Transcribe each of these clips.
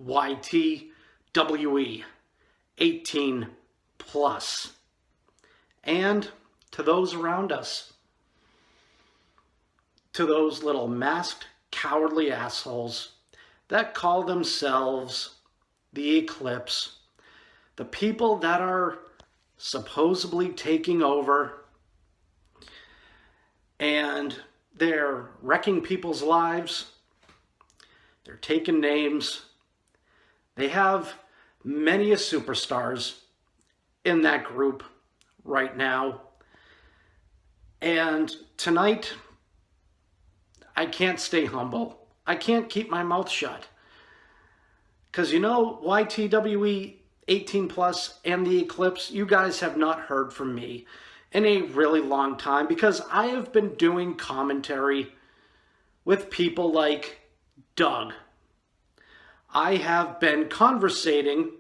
YTWE 18 plus, and to those around us, to those little masked, cowardly assholes that call themselves the Eclipse, the people that are supposedly taking over and they're wrecking people's lives, they're taking names. They have many superstars in that group right now. And tonight, I can't stay humble. I can't keep my mouth shut. Because you know, YTWE 18 plus and the Eclipse, you guys have not heard from me in a really long time because I have been doing commentary with people like Doug. I have been conversating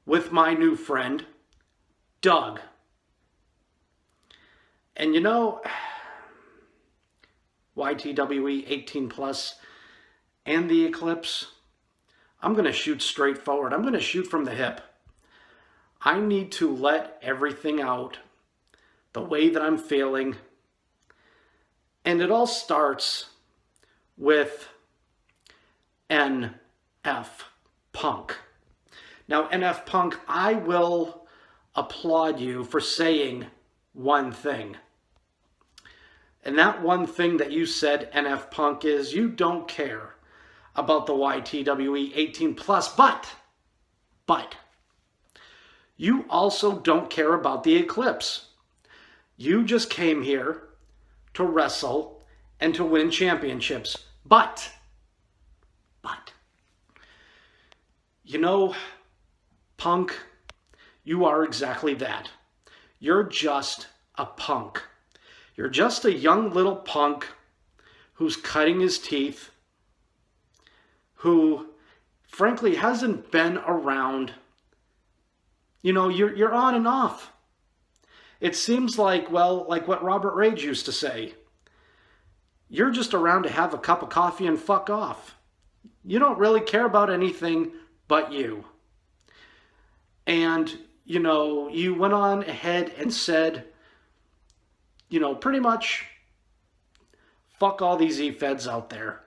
with my new friend, Doug. And you know, YTWE 18 plus and the Eclipse, I'm going to shoot straight forward. I'm going to shoot from the hip. I need to let everything out the way that I'm feeling. And it all starts with NFPunk. Now, NFPunk, I will applaud you for saying one thing. And that one thing that you said, NFPunk, is you don't care about the YTWE 18 plus, but you also don't care about the Eclipse. You just came here to wrestle and to win championships. But, you know, Punk, you are exactly that. You're just a punk. You're just a young little punk who's cutting his teeth, who, frankly, hasn't been around. You know, you're on and off. It seems like, well, like what Robert Rage used to say. You're just around to have a cup of coffee and fuck off. You don't really care about anything but you. And, you know, you went on ahead and said, you know, pretty much, fuck all these E-Feds out there.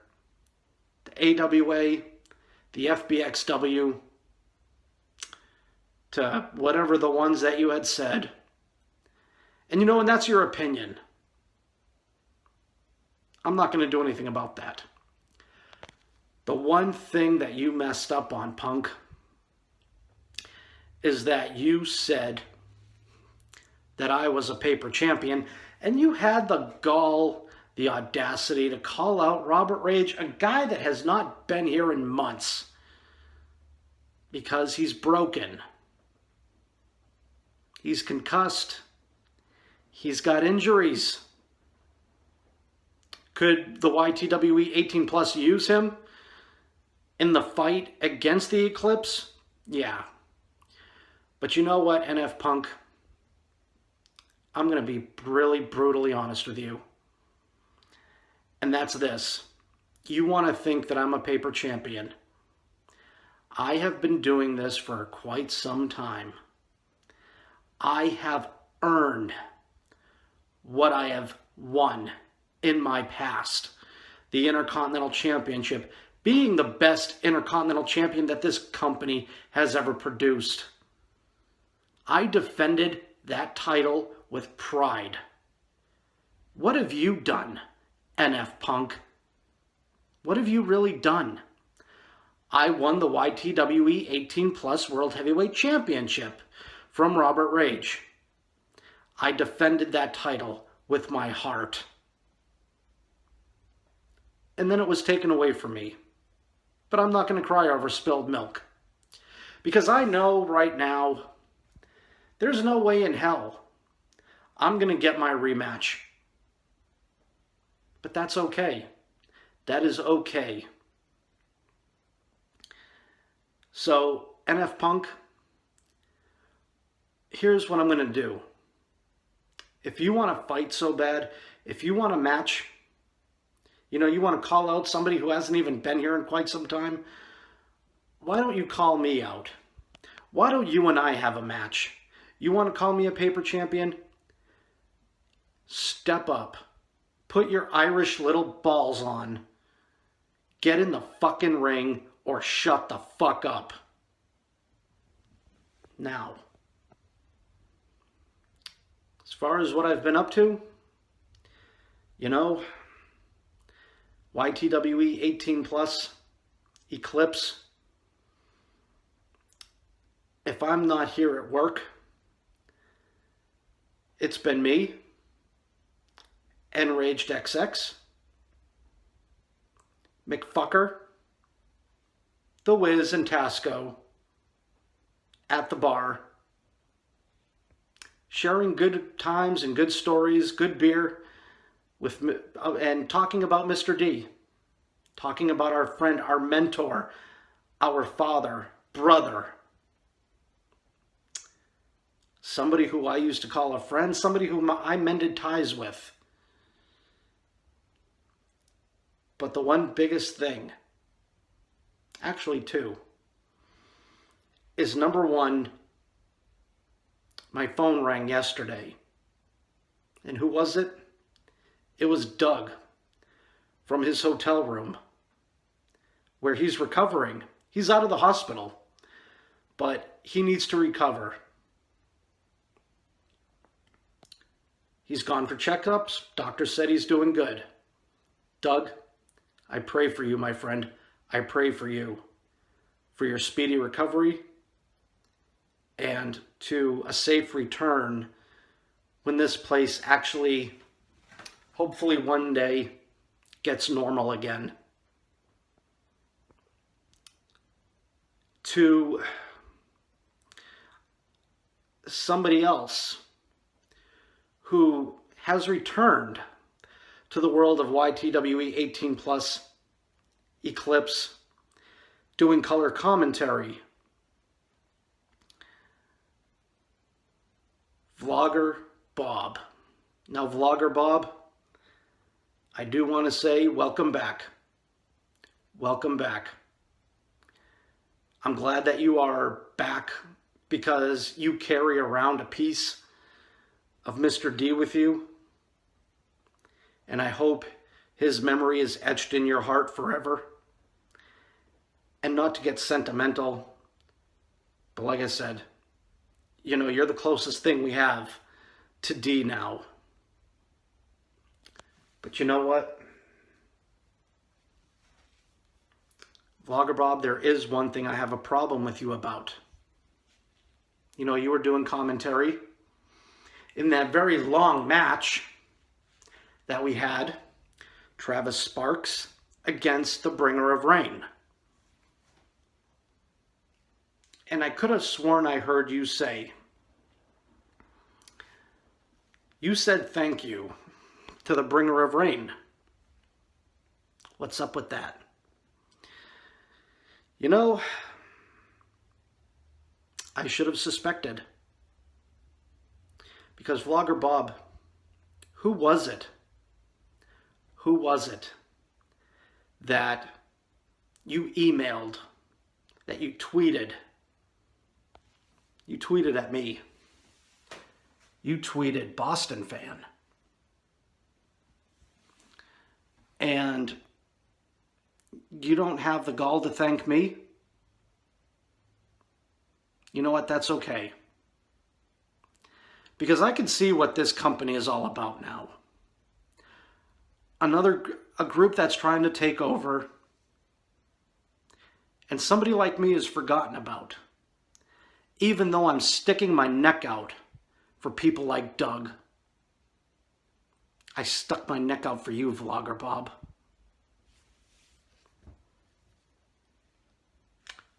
The AWA, the FBXW, to whatever the ones that you had said. And you know, and that's your opinion. I'm not going to do anything about that. The one thing that you messed up on, Punk, is that you said that I was a paper champion, and you had the gall, the audacity to call out Robert Rage, a guy that has not been here in months, because he's broken. He's concussed. He's got injuries. Could the YTWE 18 plus use him in the fight against the Eclipse? Yeah. But you know what, NFPunk? I'm going to be really brutally honest with you. And that's this. You want to think that I'm a paper champion. I have been doing this for quite some time. I have earned what I have won in my past. The Intercontinental Championship, being the best Intercontinental Champion that this company has ever produced. I defended that title with pride. What have you done, NFPunk? What have you really done? I won the YTWE 18 plus World Heavyweight Championship from Robert Rage. I defended that title with my heart. And then it was taken away from me. But I'm not going to cry over spilled milk. Because I know right now, there's no way in hell I'm going to get my rematch. But that's okay. That is okay. So, NFPunk, here's what I'm going to do. If you want to fight so bad, if you want a match, you know, you want to call out somebody who hasn't even been here in quite some time, why don't you call me out? Why don't you and I have a match? You want to call me a paper champion? Step up. Put your Irish little balls on. Get in the fucking ring or shut the fuck up. Now, as far as what I've been up to, you know, YTWE 18 plus, Eclipse. If I'm not here at work, it's been me, Enraged XX, McFucker, The Wiz and Tasco at the bar, sharing good times and good stories, good beer, and talking about Mr. D, talking about our friend, our mentor, our father, brother, somebody who I used to call a friend, somebody who I mended ties with. But the one biggest thing, actually two, is number one, my phone rang yesterday. And who was it? It was Doug from his hotel room where he's recovering. He's out of the hospital, but he needs to recover. He's gone for checkups. Doctor said he's doing good. Doug, I pray for you, my friend. I pray for you, for your speedy recovery and to a safe return when this place actually, hopefully one day, gets normal again. To somebody else who has returned to the world of YTWE 18 plus, Eclipse, doing color commentary, Vlogger Bob. Now, Vlogger Bob, I do want to say welcome back. Welcome back. I'm glad that you are back because you carry around a piece of Mr. D with you. And I hope his memory is etched in your heart forever. And not to get sentimental, but like I said, you know, you're the closest thing we have to D now. But you know what? Vlogger Bob, there is one thing I have a problem with you about. You know, you were doing commentary in that very long match that we had, Travis Sparks against the Bringer of Rain. And I could have sworn I heard you say, you said thank you to the Bringer of Rain. What's up with that? You know, I should have suspected. Because Vlogger Bob, who was it? Who was it that you emailed, that you tweeted? You tweeted at me. You tweeted BostonFan. And you don't have the gall to thank me? You know what? That's okay. Because I can see what this company is all about now. A group that's trying to take over, and somebody like me is forgotten about. Even though I'm sticking my neck out for people like Doug. I stuck my neck out for you, Vlogger Bob.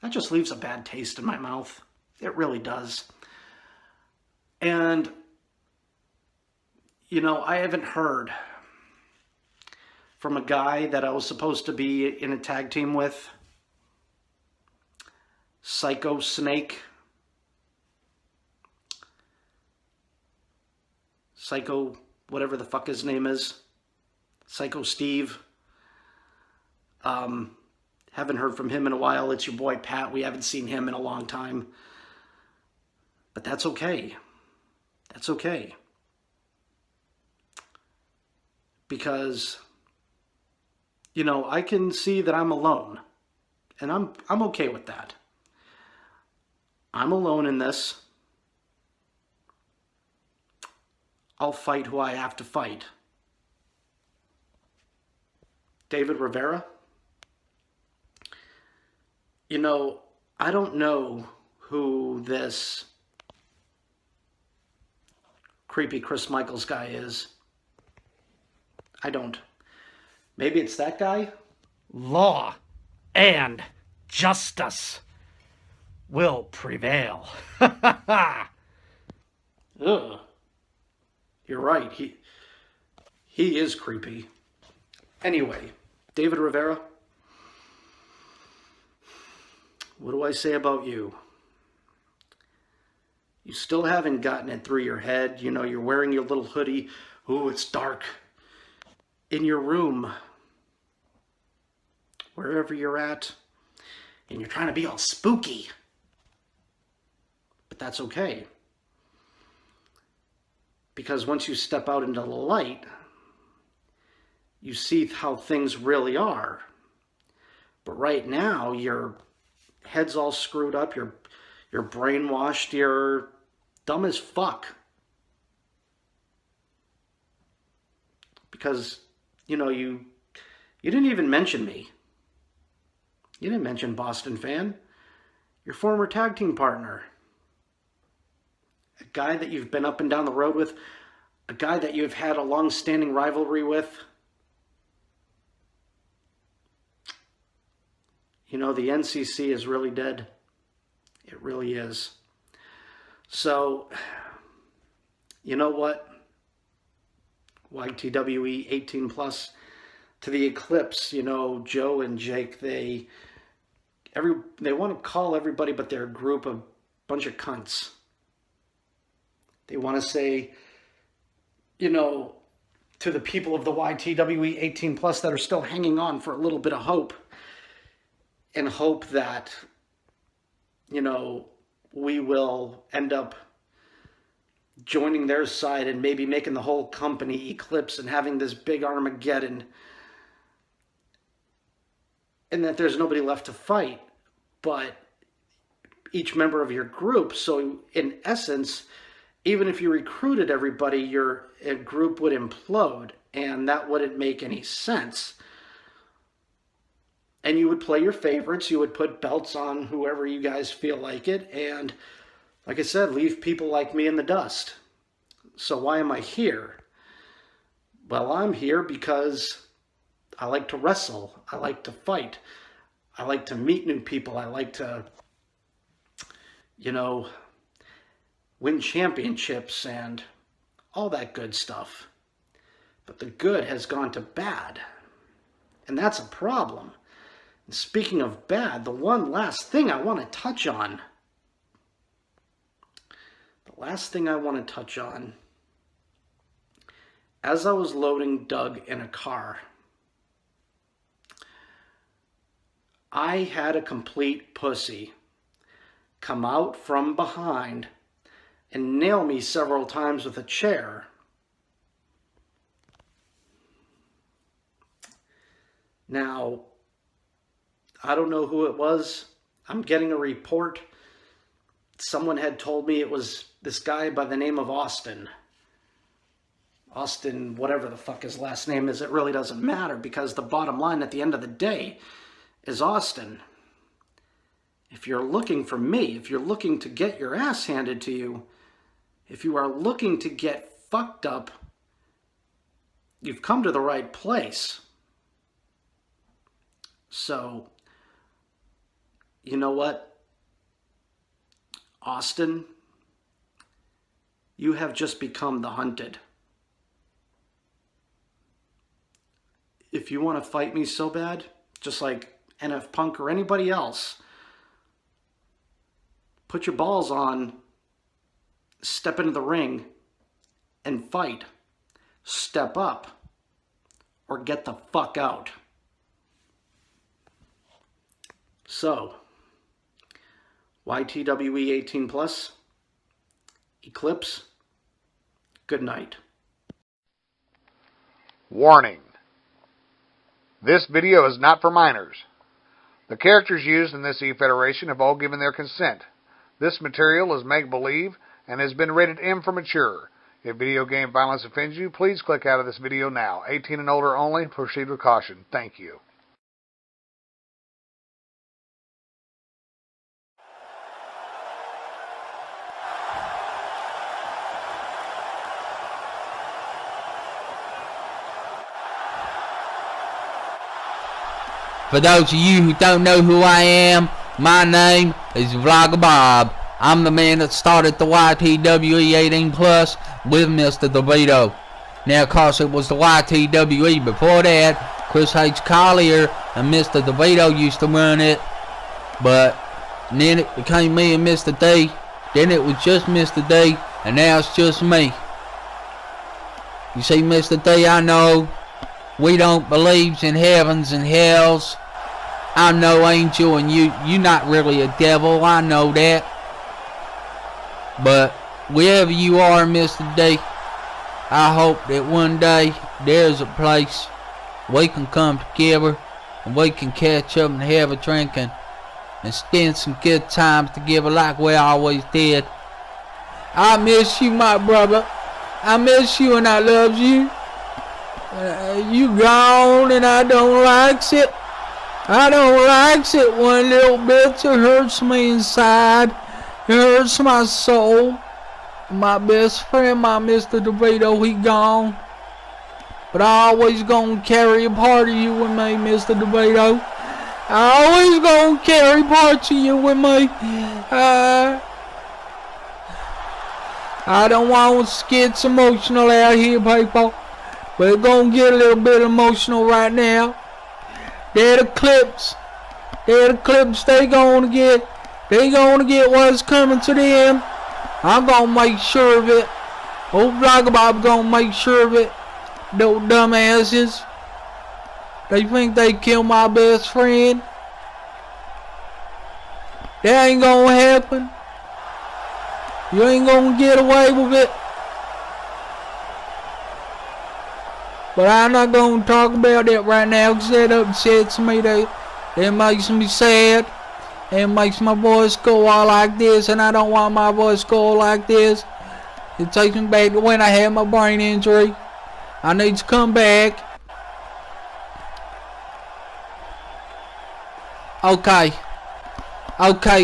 That just leaves a bad taste in my mouth. It really does. And, you know, I haven't heard from a guy that I was supposed to be in a tag team with, Psycho Snake, Psycho, whatever the fuck his name is, Psycho Steve, Haven't heard from him in a while. It's your boy Pat. We haven't seen him in a long time. But that's okay. That's okay. Because, you know, I can see that I'm alone. And I'm okay with that. I'm alone in this. I'll fight who I have to fight. David Rivera? You know, I don't know who this creepy Chris Michaels guy is. I don't. Maybe it's that guy? Law and justice will prevail. Ugh. You're right. He is creepy. Anyway, David Rivera, what do I say about you? You still haven't gotten it through your head. You know, you're wearing your little hoodie. Ooh, it's dark. In your room, wherever you're at, and you're trying to be all spooky. But that's okay. Because once you step out into the light, you see how things really are. But right now, your head's all screwed up, you're brainwashed, you're dumb as fuck. Because, you know, you didn't even mention me. You didn't mention BostonFan. Your former tag team partner. A guy that you've been up and down the road with. A guy that you've had a long-standing rivalry with. You know, the NCC is really dead. It really is. So, you know what? YTWE 18 plus to the Eclipse, you know, Joe and Jake, they want to call everybody but their group a bunch of cunts. They want to say, you know, to the people of the YTWE 18 plus that are still hanging on for a little bit of hope, and hope that, you know, we will end up joining their side and maybe making the whole company Eclipse and having this big Armageddon, and that there's nobody left to fight but each member of your group. So in essence, even if you recruited everybody, your group would implode, and that wouldn't make any sense. And you would play your favorites, you would put belts on whoever you guys feel like it, and like I said, leave people like me in the dust. So why am I here? Well, I'm here because I like to wrestle. I like to fight. I like to meet new people. I like to, you know, win championships and all that good stuff. But the good has gone to bad. And that's a problem. And speaking of bad, the one last thing I want to touch on. As I was loading Doug in a car, I had a complete pussy come out from behind and nail me several times with a chair. Now, I don't know who it was. I'm getting a report. Someone had told me it was this guy by the name of Austin. Austin, whatever the fuck his last name is, it really doesn't matter, because the bottom line at the end of the day is Austin. If you're looking for me, if you're looking to get your ass handed to you, if you are looking to get fucked up, you've come to the right place. So, you know what? Austin, you have just become the hunted. If you want to fight me so bad, just like NFPunk or anybody else, put your balls on, step into the ring, and fight. Step up, or get the fuck out. So, YTWE 18 plus, Eclipse, good night. Warning. This video is not for minors. The characters used in this E-Federation have all given their consent. This material is make-believe and has been rated M for mature. If video game violence offends you, please click out of this video now. 18 and older only. Proceed with caution. Thank you. For those of you who don't know who I am, my name is Vlogger Bob. I'm the man that started the YTWE 18 plus with Mr. DeVito. Now, of course, it was the YTWE before that. Chris H. Collier and Mr. DeVito used to run it. But then it became me and Mr. D. Then it was just Mr. D. And now it's just me. You see, Mr. D, I know we don't believe in heavens and hells. I'm no angel and you not really a devil, I know that. But wherever you are, Mr. D, I hope that one day there's a place we can come together and we can catch up and have a drink and spend some good times together like we always did. I miss you, my brother. I miss you and I love you. You gone and I don't like it. I don't like it one little bit. It hurts me inside. It hurts my soul. My best friend, my Mr. DeVito, he gone. But I always gonna carry a part of you with me, Mr. DeVito. I always gonna carry parts of you with me. I don't want to get emotional out here, people. We're gonna get a little bit emotional right now. They're the Eclipse. They're the Eclipse. They gonna get what's coming to them. I'm gonna make sure of it. Old Vlogger Bob gonna make sure of it. Those dumbasses. They think they killed my best friend. That ain't gonna happen. You ain't gonna get away with it. But I'm not going to talk about that right now because that upsets me. That makes me sad. It makes my voice go all like this, and I don't want my voice to go like this. It takes me back to when I had my brain injury. I need to come back. Okay,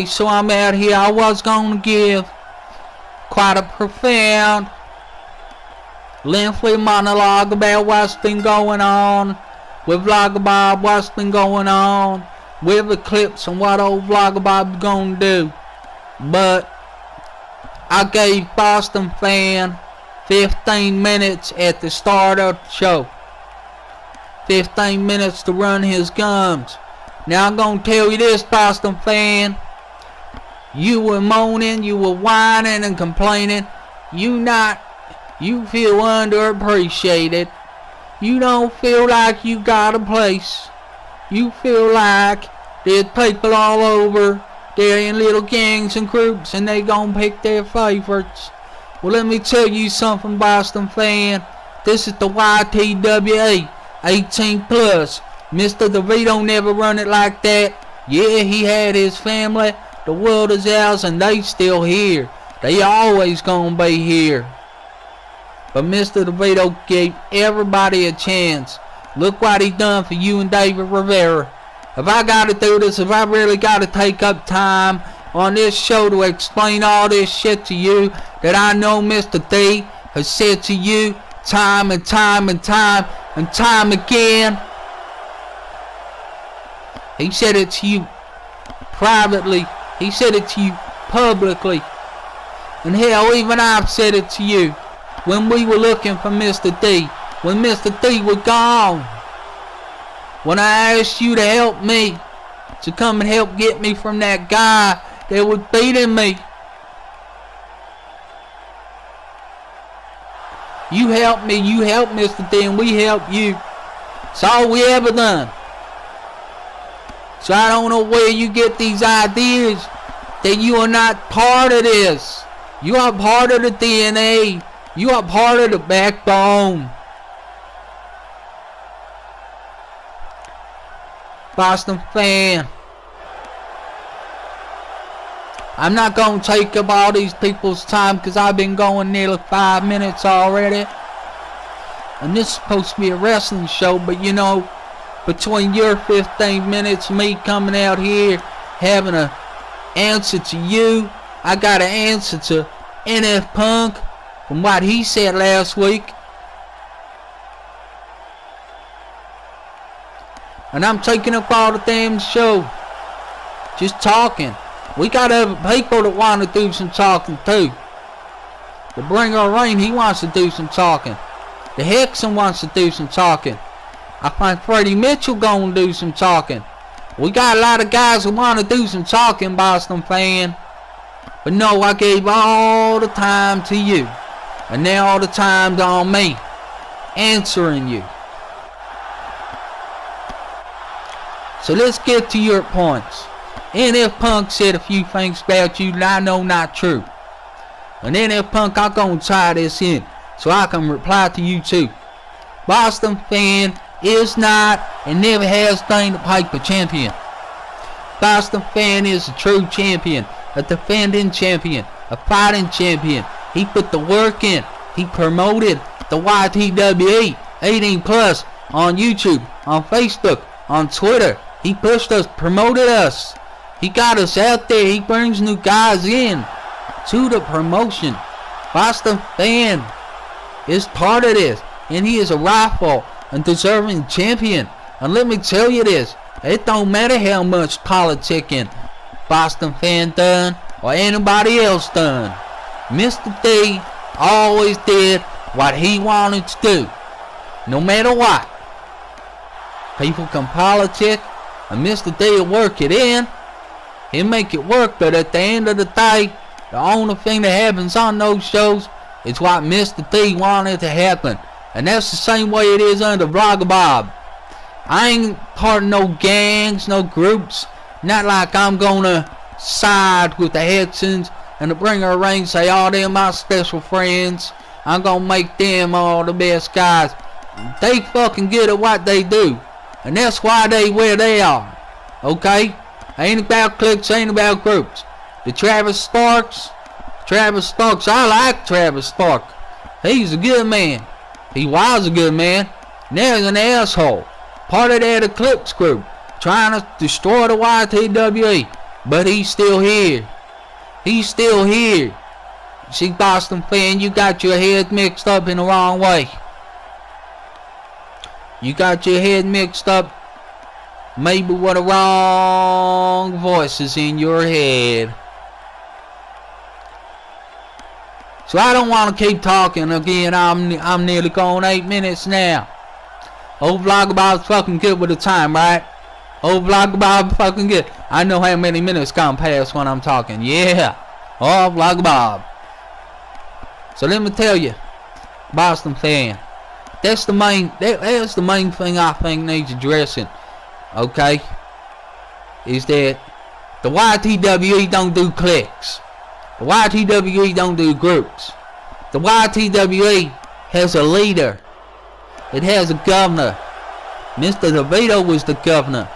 so I'm out here. I was going to give quite a profound lengthy monologue about what's been going on with Vlogger Bob, what's been going on with Eclipse, and what old Vlogger Bob's gonna do. But I gave BostonFan 15 minutes at the start of the show. 15 minutes to run his gums. Now I'm gonna tell you this, BostonFan. You were moaning, you were whining and complaining. You feel underappreciated. You don't feel like you got a place. You feel like there's people all over. They're in little gangs and groups and they gonna pick their favorites. Well, let me tell you something, BostonFan. This is the YTWE 18 plus. Mr. DeVito never run it like that. Yeah, he had his family. The world is ours and they still here. They always gonna be here. But Mr. DeVito gave everybody a chance. Look what he done for you and David Rivera. If I gotta do this, if I really gotta take up time on this show to explain all this shit to you that I know Mr. D has said to you time and time and time and time again. He said it to you privately. He said it to you publicly. And hell, even I've said it to you. When we were looking for Mr. D, when Mr. D was gone, when I asked you to help me, to come and help get me from that guy that was beating me, you helped me, you helped Mr. D, and we helped you. It's all we ever done. So I don't know where you get these ideas that you are not part of this. You are part of the DNA. You are part of the backbone. Boston fan. I'm not going to take up all these people's time because I've been going nearly 5 minutes already. And this is supposed to be a wrestling show, but you know, between your 15 minutes, me coming out here, having an answer to you, I got an answer to NFPunk from what he said last week. And I'm taking up all the damn show. Just talking. We got other people that want to do some talking too. The Bringer Rain, he wants to do some talking. The Hexen wants to do some talking. I think Freddie Mitchell gonna do some talking. We got a lot of guys who want to do some talking, Boston fan. But no, I gave all the time to you. And now all the time's on me. Answering you. So let's get to your points. NFPunk said a few things about you that I know not true. And NFPunk, I'm gonna tie this in so I can reply to you too. Boston fan is not and never has been the paper champion. Boston fan is a true champion, a defending champion, a fighting champion. He put the work in. He promoted the YTWE 18 plus on YouTube, on Facebook, on Twitter. He pushed us, promoted us. He got us out there. He brings new guys in to the promotion. Boston fan is part of this, and he is a rightful and deserving champion. And let me tell you this, it don't matter how much politicking Boston fan done or anybody else done. Mr. D always did what he wanted to do, no matter what. People can politic, and Mr. D will work it in. He'll make it work, but at the end of the day, the only thing that happens on those shows is what Mr. D wanted to happen. And that's the same way it is under Vlogger Bob. I ain't part of no gangs, no groups. Not like I'm gonna side with the Hexens and the Bringer Rain, say, oh, they're my special friends. I'm gonna make them all the best guys. They fucking good at what they do. And that's why they where they are. Okay? Ain't about cliques, ain't about groups. The Travis Sparks, I like Travis Sparks. He's a good man. He was a good man. Now he's an asshole. Part of that Eclipse group. Trying to destroy the YTWE. But he's still here. He's still here. See, Boston fan, you got your head mixed up in the wrong way. You got your head mixed up maybe with the wrong voices in your head. So I don't want to keep talking again. I'm nearly going 8 minutes now. Old Vlogger Bob's fucking good with the time, right? Old Vlogger Bob fucking good. I know how many minutes gone past when I'm talking. Yeah. Oh, Vlogger Bob. So let me tell you, Boston fan, that's the main thing I think needs addressing. Okay? Is that the YTWE don't do cliques. The YTWE don't do groups. The YTWE has a leader. It has a governor. Mr. DeVito was the governor.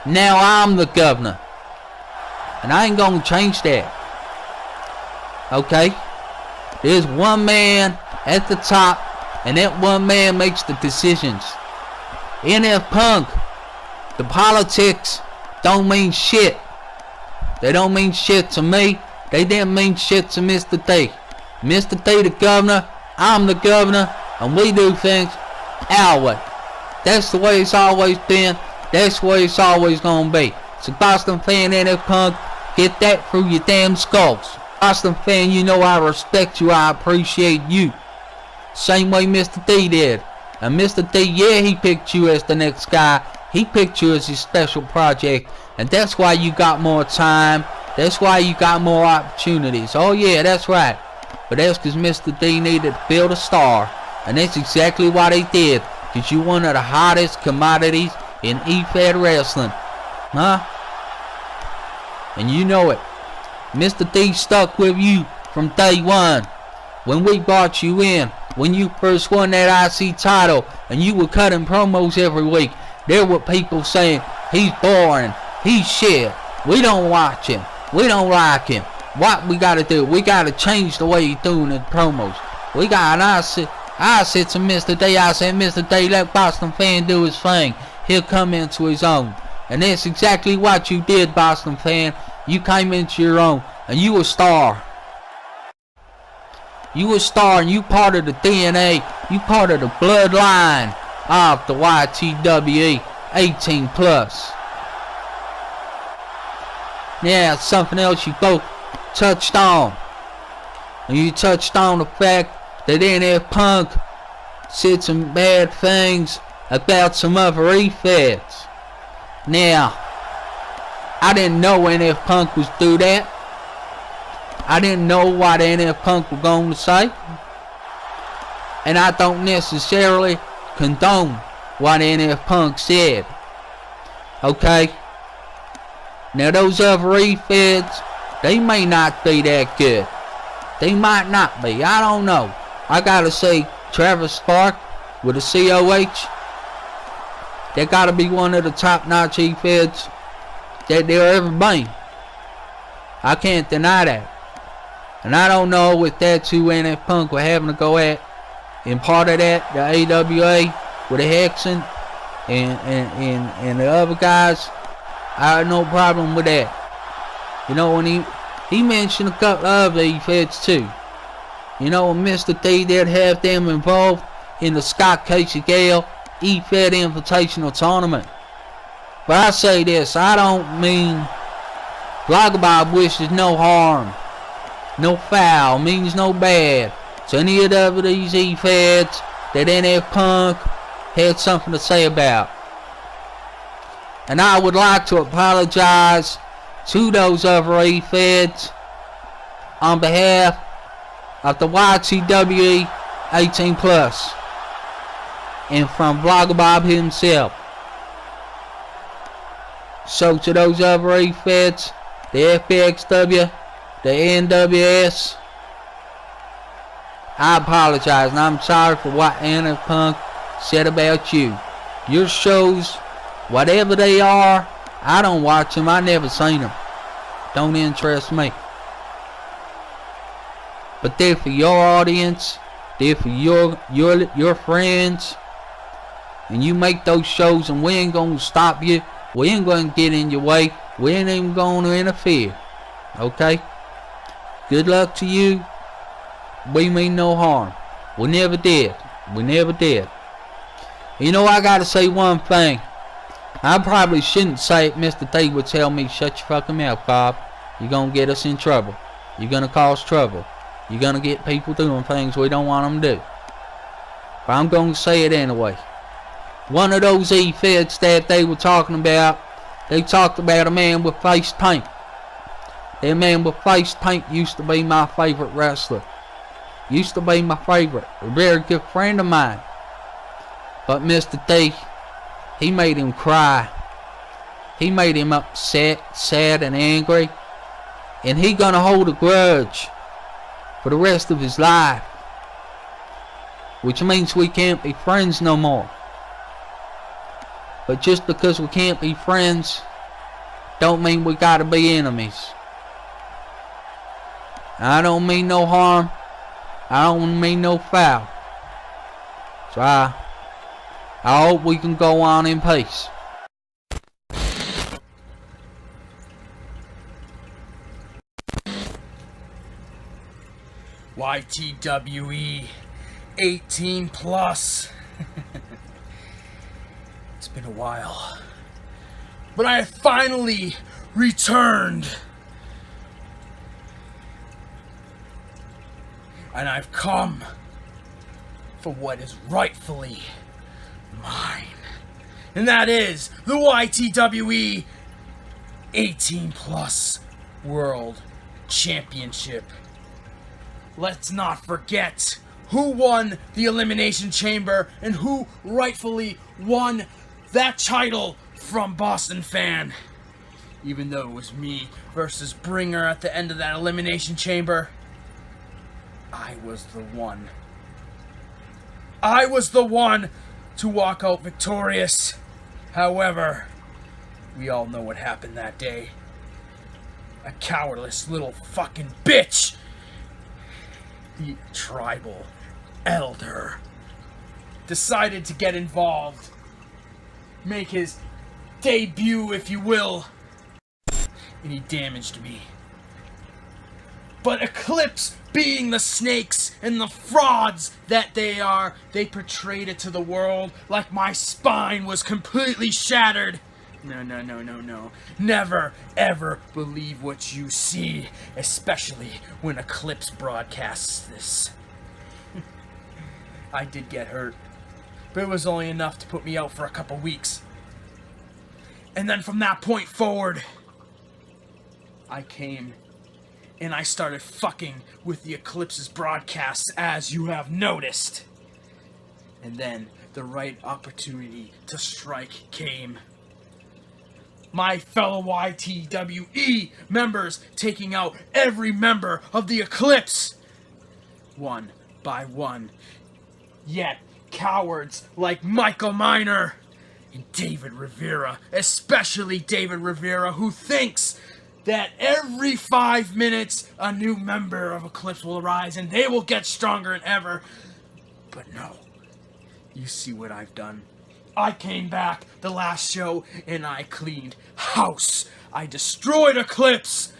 Now I'm the governor. And I ain't gonna change that. Okay? There's one man at the top, and that one man makes the decisions. NFPunk, the politics don't mean shit. They don't mean shit to me. They didn't mean shit to Mr. D. Mr. D the governor, I'm the governor, and we do things our way. That's the way it's always been. That's the way it's always gonna be. So Boston fan, NFPunk, get that through your damn skulls. Boston fan, you know I respect you, I appreciate you. Same way Mr. D did. And Mr. D, yeah, he picked you as the next guy. He picked you as his special project. And that's why you got more time. That's why you got more opportunities. Oh yeah, that's right. But that's because Mr. D needed to build a star. And that's exactly what he did. Because you're one of the hottest commodities in E-Fed wrestling. Huh? And you know it. Mr. D stuck with you from day one. When we brought you in, when you first won that IC title, and you were cutting promos every week, there were people saying, he's boring, he's shit, we don't watch him, we don't like him. What we gotta do? We gotta change the way he's doing his promos. I said to Mr. D, I said, Mr. D, let BostonFan do his thing. He'll come into his own. And that's exactly what you did, BostonFan. You came into your own, and you a star. You a star, and you part of the DNA, you part of the bloodline of the YTWE 18 plus. Yeah, something else you both touched on. And you touched on the fact that NFPunk said some bad things about some other e-feds. Now, I didn't know NFPunk was do that. I didn't know what NFPunk was going to say. And I don't necessarily condone what NFPunk said. Okay? Now those other e-feds, they may not be that good. They might not be. I don't know. I gotta say, Travis Spark with a COH, they gotta be one of the top-notch e-feds that there ever been. I can't deny that. And I don't know if that's who NFPunk were having to go at. And part of that, the AWA with the Hexen and the other guys, I had no problem with that. You know, when he mentioned a couple of other e-feds too. You know, when Mr. D did have them involved in the Scott Casey Gale e-fed Invitational Tournament. But I say this, I don't mean Blogger Bob wishes no harm, no foul, means no bad to any of these e-feds that NFPunk had something to say about. And I would like to apologize to those other e-feds on behalf of the YTWE 18 plus and from Blogger Bob himself. So to those other e-feds, the FBXW, the NWS, I apologize and I'm sorry for what NFPunk said about you. Your shows, whatever they are, I don't watch them. I never seen them. Don't interest me. But they're for your audience. They're for your friends. And you make those shows and we ain't gonna stop you. We ain't gonna get in your way. We ain't even gonna interfere. Okay? Good luck to you. We mean no harm. We never did. We never did. You know, I gotta say one thing. I probably shouldn't say it. Mr. D would tell me, shut your fucking mouth, Bob. You're gonna get us in trouble. You're gonna cause trouble. You're gonna get people doing things we don't want them to do. But I'm gonna say it anyway. One of those e-feds that they were talking about, they talked about a man with face paint. That man with face paint used to be my favorite wrestler. Used to be my favorite. A very good friend of mine. But Mr. D, he made him cry. He made him upset, sad, and angry. And he gonna hold a grudge for the rest of his life. Which means we can't be friends no more. But just because we can't be friends, don't mean we gotta be enemies. I don't mean no harm. I don't mean no foul. So I hope we can go on in peace. YTWE 18 plus. It's been a while, but I have finally returned, and I've come for what is rightfully mine, and that is the YTWE 18 plus World Championship. Let's not forget who won the Elimination Chamber and who rightfully won that title from BostonFan. even though it was me versus Bringer at the end of that elimination chamber, I was the one. I was the one to walk out victorious. However, we all know what happened that day. A cowardless little fucking bitch, the tribal elder, decided to get involved, make his debut, if you will, and he damaged me. But Eclipse, being the snakes and the frauds that they are, they portrayed it to the world like my spine was completely shattered. No. Never, ever believe what you see, especially when Eclipse broadcasts this. I did get hurt, but it was only enough to put me out for a couple weeks. And then from that point forward, I came and I started fucking with the Eclipse's broadcasts, as you have noticed. And then the right opportunity to strike came. My fellow YTWE members taking out every member of the Eclipse, one by one. Yet cowards like Michael Miner and David Rivera, especially David Rivera, who thinks that every 5 minutes a new member of Eclipse will arise and they will get stronger than ever. But no, you see what I've done. I came back the last show and I cleaned house. I destroyed Eclipse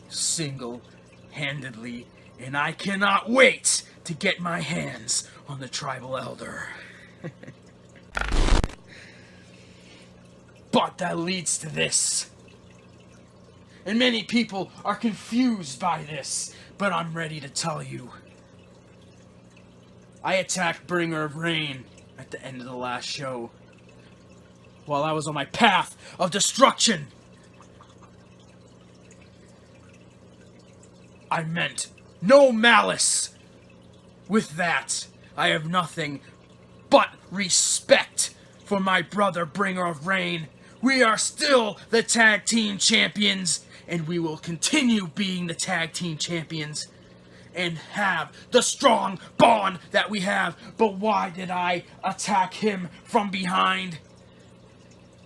single-handedly, and I cannot wait to get my hands on the tribal elder. But that leads to this. And many people are confused by this, but I'm ready to tell you. I attacked Bringer of Rain at the end of the last show, while I was on my path of destruction. I meant no malice. With that, I have nothing but respect for my brother Bringer of Rain. We are still the tag team champions, and we will continue being the tag team champions and have the strong bond that we have. But why did I attack him from behind?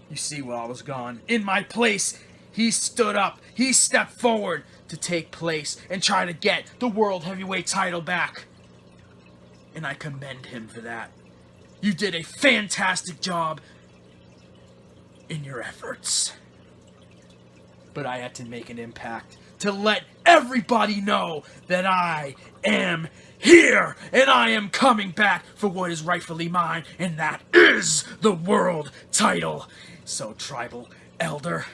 You see, while I was gone, in my place, he stood up, he stepped forward to take place and try to get the World Heavyweight title back. And I commend him for that. You did a fantastic job in your efforts. But I had to make an impact to let everybody know that I am here and I am coming back for what is rightfully mine, and that is the world title. So, Tribal Elder,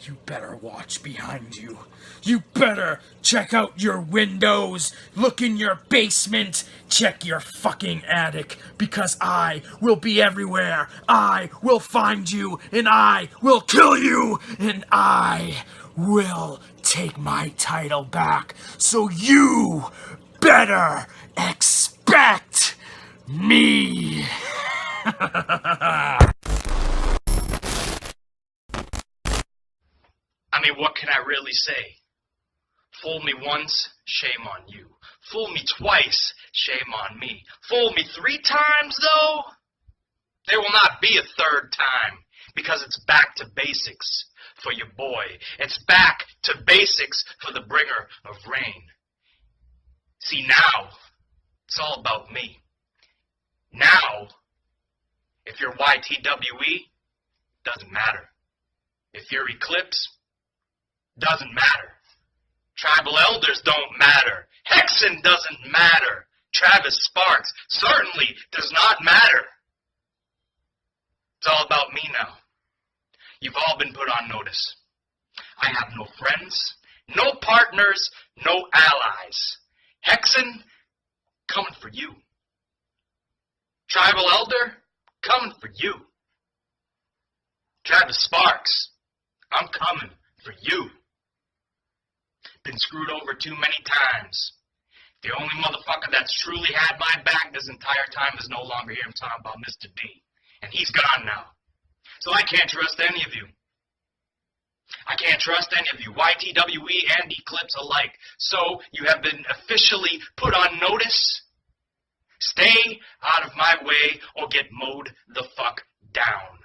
you better watch behind you. You better check out your windows, look in your basement, check your fucking attic, because I will be everywhere. I will find you, and I will kill you, and I will take my title back. So you better expect me. I mean, what can I really say? Fool me once, shame on you. Fool me twice, shame on me. Fool me 3 times, though? There will not be a 3rd time, because it's back to basics for your boy. It's back to basics for the bringer of rain. See, now, it's all about me. Now, if you're YTWE, doesn't matter. If you're Eclipse, doesn't matter. Tribal elders don't matter. Hexen doesn't matter. Travis Sparks certainly does not matter. It's all about me now. You've all been put on notice. I have no friends, no partners, no allies. Hexen, coming for you. Tribal elder, coming for you. Travis Sparks, I'm coming for you. Been screwed over too many times. The only motherfucker that's truly had my back this entire time is no longer here. I'm talking about Mr. D. And he's gone now. So I can't trust any of you. I can't trust any of you, YTWE and Eclipse alike. So you have been officially put on notice. Stay out of my way or get mowed the fuck down.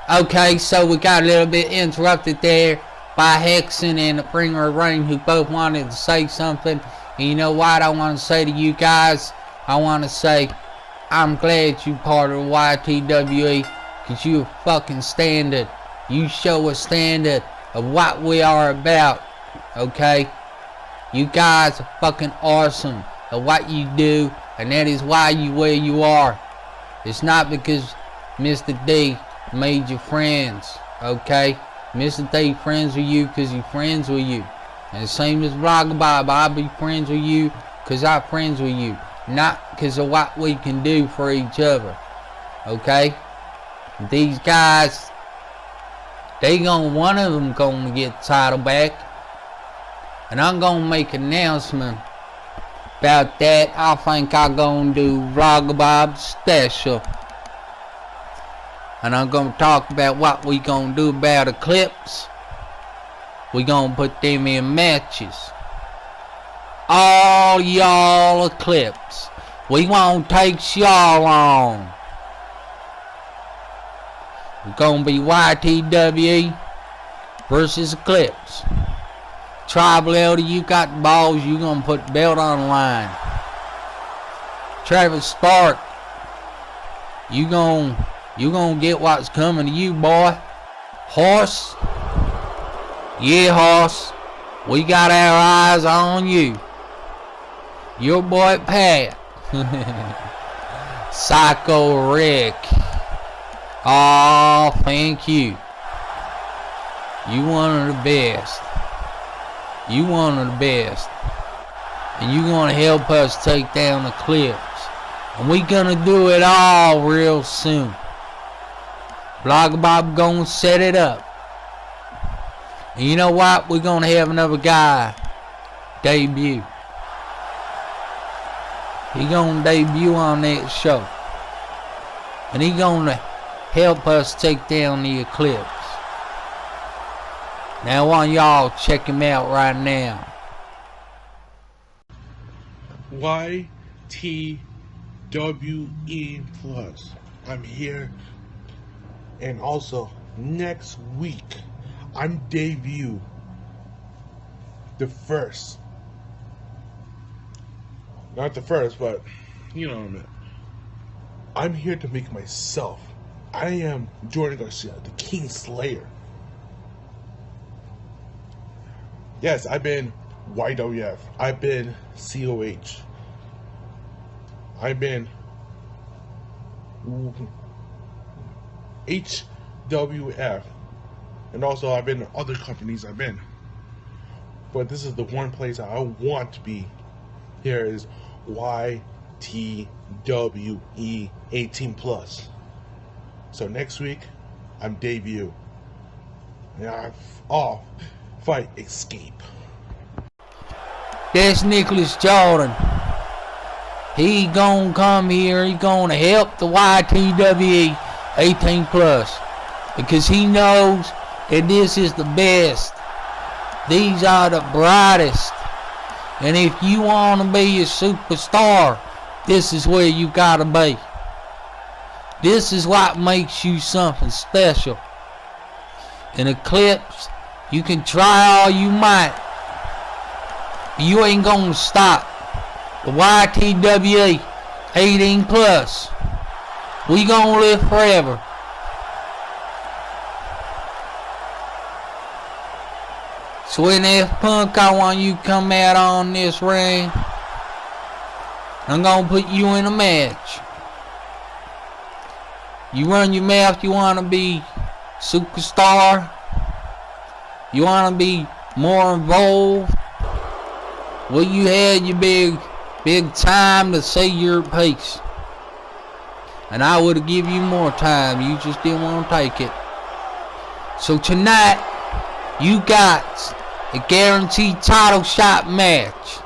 Okay, so we got a little bit interrupted there by Hexen and the Bringer of Rain, who both wanted to say something. And you know what I want to say to you guys? I want to say, I'm glad you part of YTWE, because you a fucking standard. You show a standard of what we are about, okay? You guys are fucking awesome at what you do, and that is why you where you are. It's not because Mr. D made you friends, okay? Mr. D friends with you because he friends with you. And the same as Vlogger Bob, I'll be friends with you because I'm friends with you. Not because of what we can do for each other, okay? These guys, one of them gonna get the title back. And I'm gonna make an announcement about that. I think I'm gonna do Vlogger Bob special. And I'm gonna talk about what we gonna do about Eclipse. We gonna put them in matches. All y'all Eclipse. We won't take y'all on. It's gonna be YTWE versus Eclipse. Tribal Elder, you got the balls, you gonna put the belt on the line. Travis Spark, you gonna get what's coming to you, boy. Horse, yeah, Horse, we got our eyes on you. Your boy Pat. Psycho Rick. Oh, thank you. You one of the best. You one of the best. And you gonna help us take down Eclipse. And we gonna do it all real soon. Vlogger Bob gonna set it up. And you know what? We're gonna have another guy debut. He gonna debut on that show. And he gonna help us take down the Eclipse. Now I want y'all check him out right now. YTWE Plus. I'm here. And also next week I'm debut the first. Not the first, but you know what I mean. I'm here to make myself. I am Jordan Garcia, the King Slayer. Yes, I've been YWF. I've been COH. I've been HWF. And also I've been in other companies I've been. But this is the one place I want to be. Here is YTWE 18 plus. So next week I'm debut. And I'm off. Fight Escape. That's Nicholas Jordan. He gonna come here. He gonna help the YTWE 18 plus because he knows that this is the best. These are the brightest. And if you want to be a superstar, this is where you gotta be. This is what makes you something special. In Eclipse, you can try all you might. You ain't gonna stop. The YTWE 18 plus. We gonna live forever. So NFPunk, I want you to come out on this ring. I'm gonna put you in a match. You run your mouth, you wanna be superstar. You wanna be more involved. Well, you had your big time to say your piece. And I would have given you more time. You just didn't want to take it. So tonight, you got a guaranteed title shot match.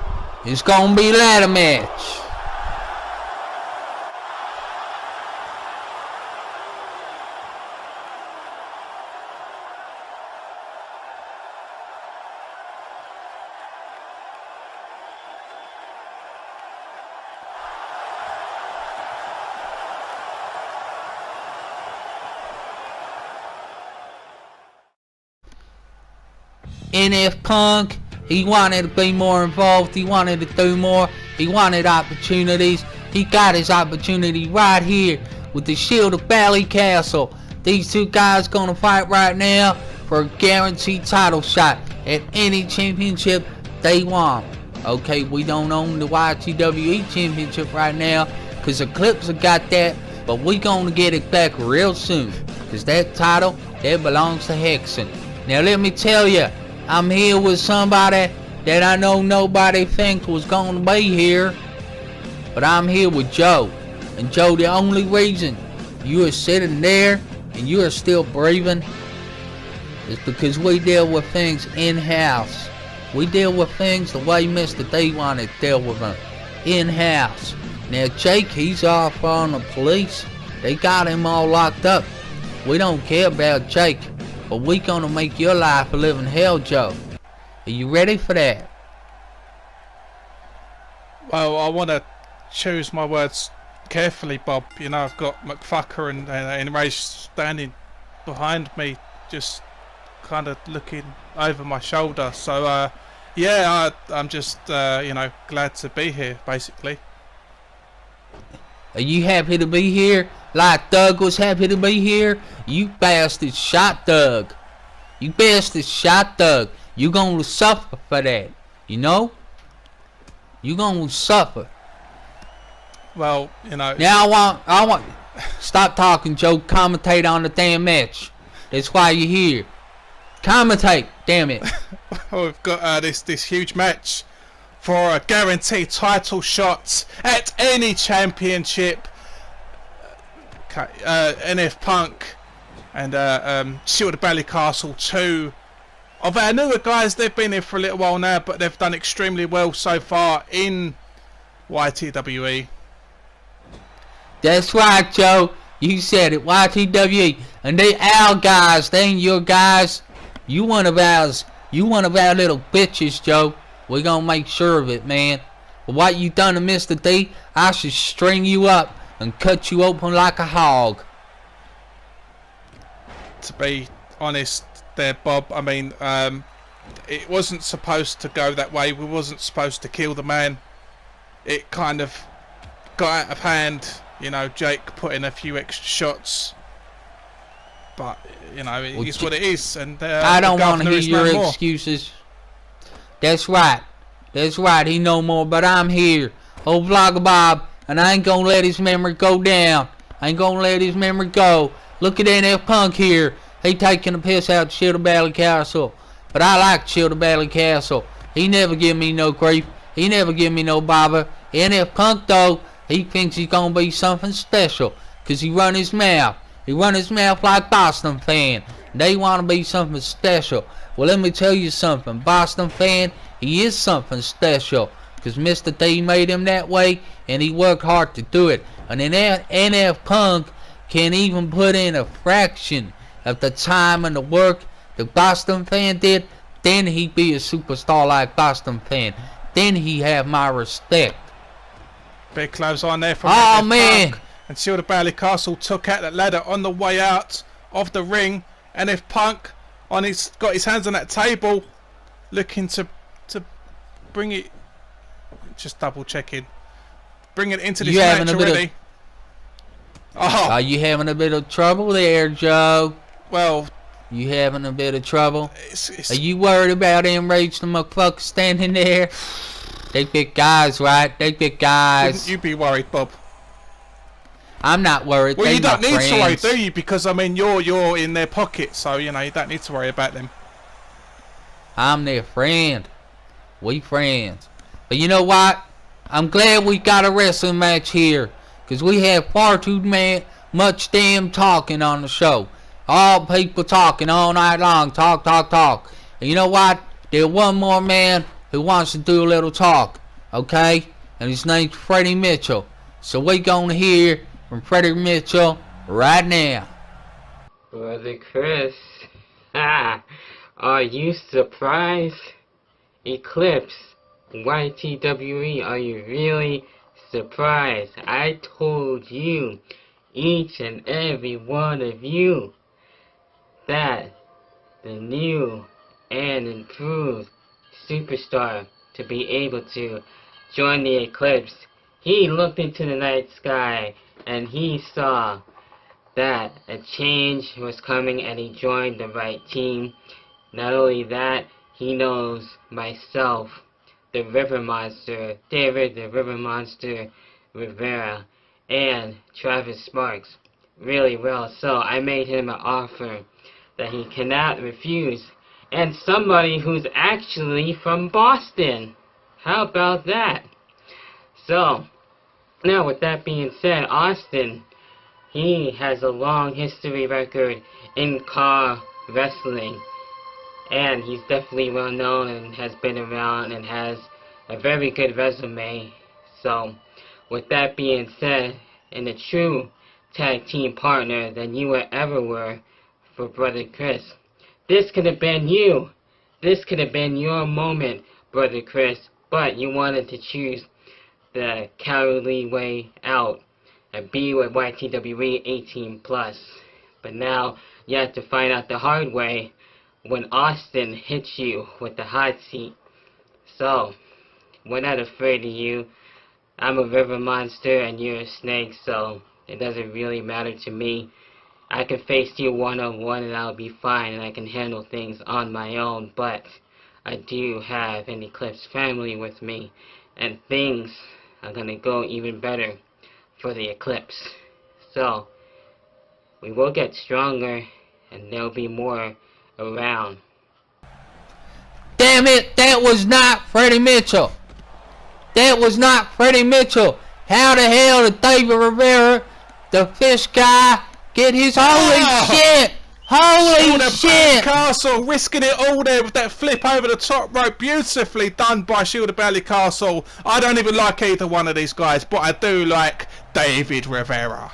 It's gonna be a ladder match. NFPunk, he wanted to be more involved, he wanted to do more, he wanted opportunities. He got his opportunity right here with the Shield of Valley Castle. These two guys gonna fight right now for a guaranteed title shot at any championship they want. Okay, we don't own the YTWE championship right now because Eclipse got that, but we gonna get it back real soon because that title, that belongs to Hexen. Now let me tell you, I'm here with somebody that I know nobody thinks was gonna be here, but I'm here with Joe. And Joe, the only reason you are sitting there and you are still breathing is because we deal with things in-house. We deal with things the way Mr. D wanted to deal with them, in-house. Now Jake, he's off on the police. They got him all locked up. We don't care about Jake, but we gonna make your life a living hell, Joe. Are you ready for that? Well, I want to choose my words carefully, Bob. You know, I've got McFucker and Ray standing behind me, just kind of looking over my shoulder. So, yeah, I'm just, you know, glad to be here, basically. Are you happy to be here? Like Doug was happy to be here? You bastard shot Doug. You bastard shot Doug. You gonna suffer for that, you know? You gonna suffer. Well, you know. Now I want. Stop talking, Joe. Commentate on the damn match. That's why you're here. Commentate, damn it. Well, we've got this huge match for a guaranteed title shot at any championship. NFPunk and Shield of Valley Castle, two of our newer guys. They've been here for a little while now, but they've done extremely well so far in YTWE. That's right, Joe. You said it, YTWE. And they our guys, they ain't your guys. You one of ours. You one of our little bitches, Joe. We're gonna make sure of it, man. But what you done to Mr. D, I should string you up and cut you open like a hog. To be honest there, Bob, I mean, it wasn't supposed to go that way. We wasn't supposed to kill the man. It kind of got out of hand. You know, Jake put in a few extra shots. But, you know, it is what it is. And I don't want to hear your excuses. That's right. That's right. He know more, but I'm here. Old Vlogger Bob. And I ain't gonna let his memory go down. I ain't gonna let his memory go. Look at NFPunk here. He taking a piss out of Shield of Valley Castle. But I like Shield of Valley Castle. He never give me no grief. He never give me no bother. NFPunk though, he thinks he's gonna be something special. Cause he run his mouth. He run his mouth like BostonFan. They wanna be something special. Well, let me tell you something. BostonFan, he is something special. Cause Mr. D made him that way, and he worked hard to do it. And then NFPunk can even put in a fraction of the time and the work that BostonFan did. Then he'd be a superstar like BostonFan. Then he have my respect. Big close on there from NFPunk. Man. And Shield of Valley Castle took out that ladder on the way out of the ring. NFPunk got his hands on that table, looking to bring it. Just double checking. Bring it into this match already. Are you having a bit of trouble there, Joe? Well, you having a bit of trouble? Are you worried about them Rage and McFuck standing there? They big guys, right? They big guys. Wouldn't you be worried, Bob? I'm not worried. Well, they you don't need friends. to worry, do you? Because I mean, you're in their pocket, so you know you don't need to worry about them. I'm their friend. We friends. But you know what? I'm glad we got a wrestling match here. Because we have far too much damn talking on the show. All people talking all night long. Talk, talk, talk. And you know what? There's one more man who wants to do a little talk. Okay? And his name's Freddie Mitchell. So we're going to hear from Freddie Mitchell right now. Brother Chris. Are you surprised? Eclipse. YTWE, are you really surprised? I told you, each and every one of you, that the new and improved superstar to be able to join the Eclipse, he looked into the night sky and he saw that a change was coming and he joined the right team. Not only that, he knows myself, the River Monster, David the River Monster Rivera, and Travis Sparks really well. So I made him an offer that he cannot refuse. And somebody who's actually from Boston. How about that? So, now with that being said, Austin, he has a long history record in car wrestling. And he's definitely well known and has been around and has a very good resume. So, with that being said, and a true tag team partner than you ever were for Brother Chris. This could have been you. This could have been your moment, Brother Chris. But you wanted to choose the cowardly way out and be with YTWE 18+. But now you have to find out the hard way when Austin hits you with the hot seat. So, we're not afraid of you. I'm a river monster and you're a snake, so it doesn't really matter to me. I can face you one-on-one and I'll be fine and I can handle things on my own, but I do have an Eclipse family with me and things are gonna go even better for the Eclipse. So, we will get stronger and there'll be more around. Damn it, that was not Freddie Mitchell. That was not Freddie Mitchell. How the hell did David Rivera, the fish guy, get his holy shit? Holy shit! Castle risking it all there with that flip over the top rope, beautifully done by Shield Valley Castle. I don't even like either one of these guys, but I do like David Rivera.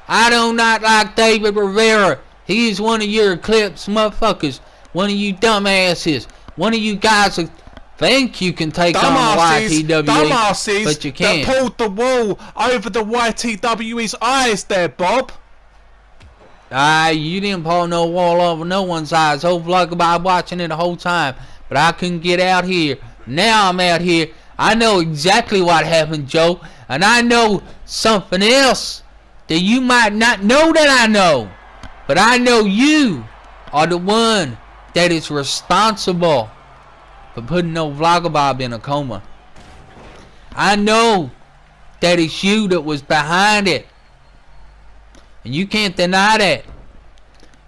I do not like David Rivera. He is one of your Eclipse motherfuckers. One of you dumbasses. One of you guys that think you can take on the YTWE, but you can't. That pulled the wool over the YTWE's eyes there, Bob. You didn't pull no wall over no one's eyes. Whole vlog about watching it the whole time. But I couldn't get out here. Now I'm out here. I know exactly what happened, Joe. And I know something else that you might not know that I know. But I know you are the one that is responsible for putting no vlogabob in a coma. I know that it's you that was behind it. And you can't deny that.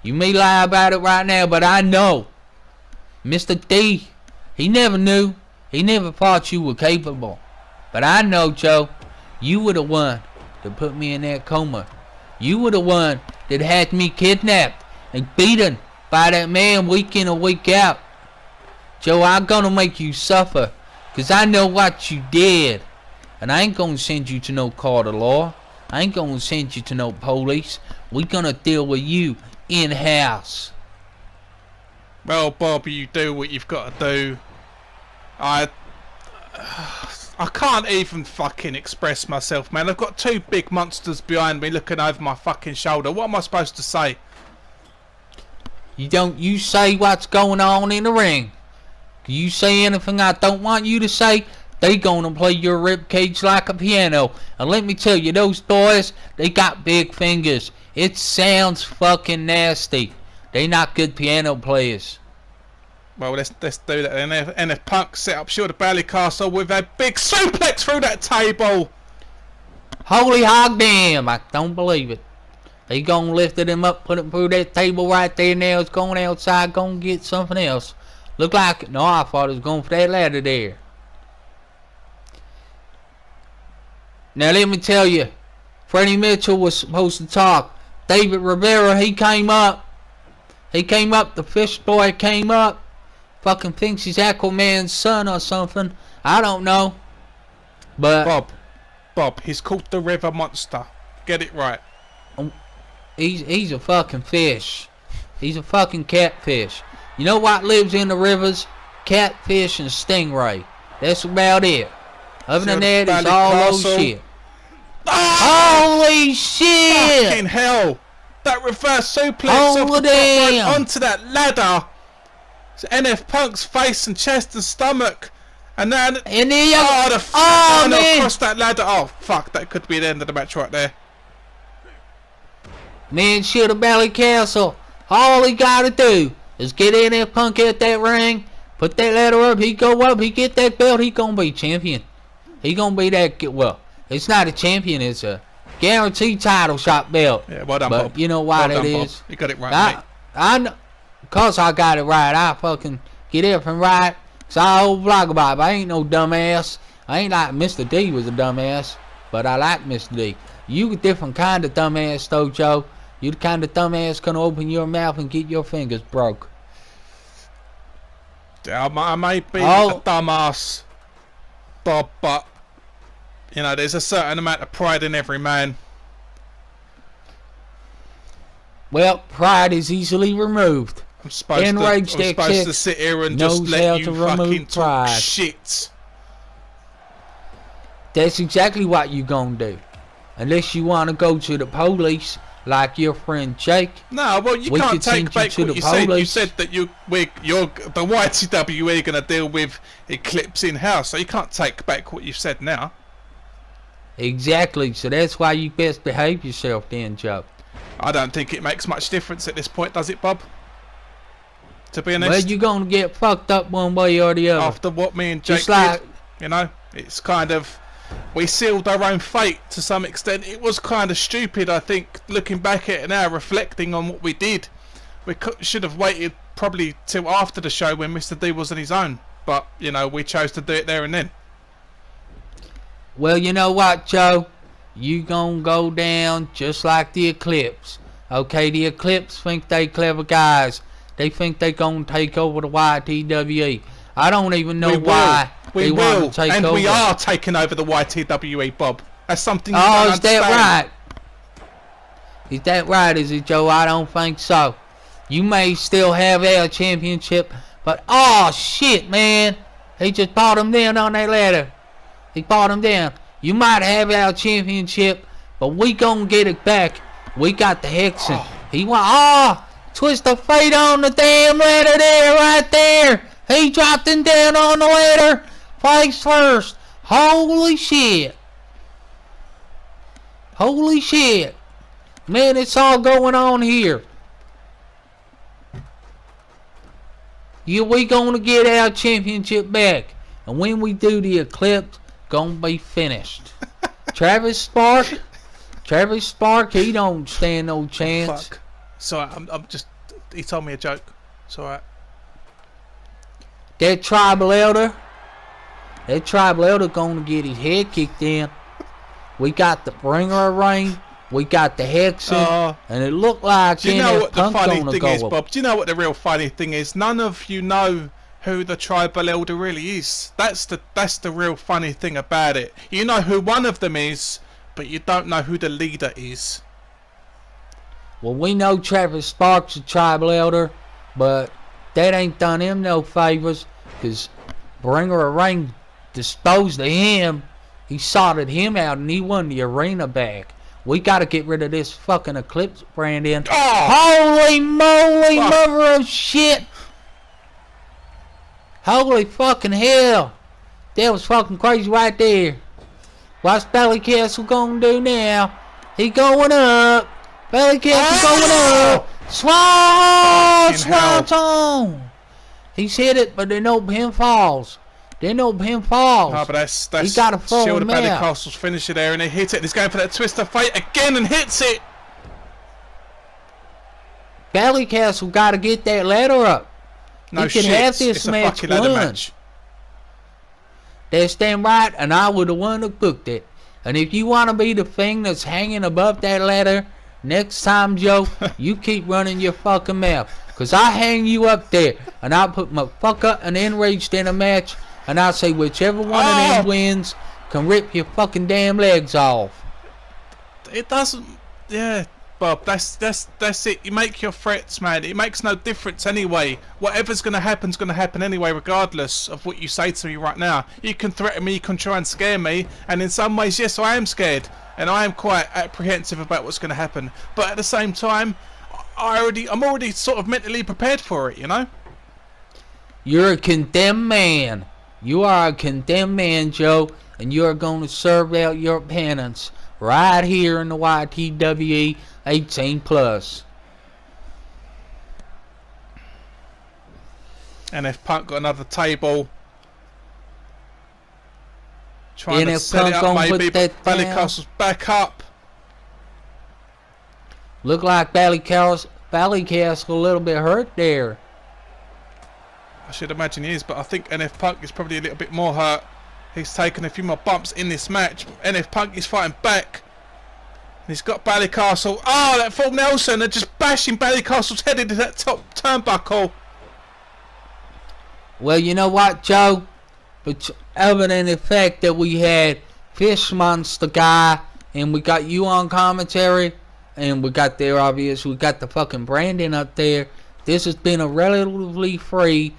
You may lie about it right now, but I know. Mr. D, he never knew. He never thought you were capable. But I know, Joe, you were the one that put me in that coma. You were the one that had me kidnapped and beaten by that man week in and week out. Joe, I'm gonna make you suffer, 'cause I know what you did. And I ain't gonna send you to no court of law. I ain't gonna send you to no police. We gonna deal with you in-house. Well, Bob, you do what you've got to do. I can't even fucking express myself, man. I've got two big monsters behind me looking over my fucking shoulder. What am I supposed to say? You say what's going on in the ring. You say anything I don't want you to say, they gonna play your ribcage like a piano. And let me tell you, those boys, they got big fingers. It sounds fucking nasty. They not good piano players. Well, let's do that. NFPunk set up Shield Valley Castle with a big suplex through that table. Holy hog damn, I don't believe it. They gonna lift him up, put him through that table right there. Now it's going outside, gonna get something else. Look like it. No, I thought it was going for that ladder there. Now let me tell you, Freddie Mitchell was supposed to talk. David Rivera, he came up. He came up, the fish boy came up. Fucking thinks he's Aquaman's son or something. I don't know. But Bob, he's called the River Monster. Get it right. He's a fucking fish. He's a fucking catfish. You know what lives in the rivers? Catfish and stingray. That's about it. Other than that, it's all those shit. Holy shit! Fucking hell! That reverse suplex off the top rope onto that ladder. It's NFPunk's face and chest and stomach. And then... And then you... Oh, man. across that ladder. Oh, fuck. That could be the end of the match right there. Man, shoot a belly castle. All he gotta do is get in that Punk at that ring, put that ladder up, he go up, he get that belt, he gonna be champion. He gonna be that, well, it's not a champion, it's a guaranteed title shot belt. Yeah, well done, but Bob. you know why well that done, is? Bob. You got it right, mate. I know, cause I got it right, I fucking get everything right. Cause I old vlog about it. I ain't no dumbass. I ain't like Mr. D was a dumbass, but I like Mr. D. You a different kind of dumbass though, Joe. You the kind of dumbass gonna open your mouth and get your fingers broke. I may be a dumbass, Bob, but you know, there's a certain amount of pride in every man. Well, pride is easily removed. I'm supposed to sit here and just let you fucking talk shit. That's exactly what you gonna do. Unless you wanna go to the police like your friend Jake. No, well, you can't take back what you said. You said that you're the YTWE gonna deal with Eclipse in house, so you can't take back what you said now. Exactly, so that's why you best behave yourself then, Joe. I don't think it makes much difference at this point, does it, Bob? To be honest. Well, you're gonna get fucked up one way or the other. After what me and Jake did, you know, it's kind of, we sealed our own fate to some extent. It was kind of stupid, I think, looking back at it now, reflecting on what we did. We should have waited probably till after the show when Mr. D was on his own, but you know, we chose to do it there and then. Well, you know what, Joe? You gonna go down just like the Eclipse. Okay, the Eclipse think they clever guys. They think they gonna take over the YTWE. I don't even know why they want to take over. And we are taking over the YTWE, Bob. That's something you don't understand. Is that right? Is that right, is it, Joe? I don't think so. You may still have our championship, but oh shit, man. He just brought him down on that ladder. He brought him down. You might have our championship, but we gonna get it back. We got the Hexen. He went, twist of fate on the damn ladder there, right there. He dropped him down on the ladder, face first. Holy shit. Holy shit. Man, it's all going on here. Yeah, we gonna get our championship back. And when we do, the Eclipse gonna be finished. Travis Spark, he don't stand no chance. Fuck. Sorry, I'm just, he told me a joke. It's alright. That tribal elder gonna get his head kicked in. We got the bringer of rain, we got the Hexen, and it looked like do you know what the funny thing is, up. Bob? Do you know what the real funny thing is? None of you know who the tribal elder really is. That's the real funny thing about it. You know who one of them is, but you don't know who the leader is. Well, we know Travis Sparks a tribal elder, but that ain't done him no favors, because Bringer of Rain disposed of him. He sorted him out and he won the arena back. We gotta get rid of this fucking Eclipse brand in. Holy moly, mother of shit! Holy fucking hell! That was fucking crazy right there. What's Belly Castle gonna do now? He going up. Belly Castle going up. Swan! He's hit it, but then no him falls. No, but that's he got a Shield of Belly Castle's finisher there, and he hit it. He's going for that twist of fate again and hits it. Belly Castle got to get that ladder up. No he shit. Can have this it's a match fucking ladder match. That's damn right, and I would the one that booked it. And if you want to be the thing that's hanging above that ladder, next time, Joe, you keep running your fucking mouth. Because I hang you up there, and I'll put my fucker and enraged in a match, and I'll say whichever one of them wins can rip your fucking damn legs off. It doesn't... Yeah, Bob, that's it. You make your threats, man. It makes no difference anyway. Whatever's going to happen's going to happen anyway, regardless of what you say to me right now. You can threaten me, you can try and scare me, and in some ways, yes, I am scared. And I am quite apprehensive about what's going to happen. But at the same time, I'm already sort of mentally prepared for it, you know? You're a condemned man. You are a condemned man, Joe, and you are going to serve out your penance right here in the YTWE 18 plus. NFPunk got another table. Trying to NFPunk set it up, gonna maybe. put that down. Ballycastle's back up. Look like Ballycastle a little bit hurt there. I should imagine he is, but I think NFPunk is probably a little bit more hurt. He's taken a few more bumps in this match. NFPunk is fighting back. And he's got Ballycastle. Oh, that full Nelson. They're just bashing Ballycastle's head into that top turnbuckle. Well, you know what, Joe? But other than the fact that we had Fish Monster Guy and we got you on commentary and we got there, obvious, we got the fucking Brandon up there. This has been a relatively free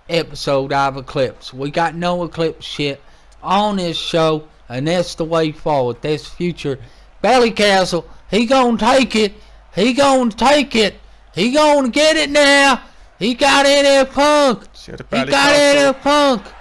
episode of Eclipse. We got no Eclipse shit on this show, and that's the way forward. That's future. Ballycastle, he gonna take it. He gonna take it. He gonna get it now. He got NFPunk. He got NFPunk.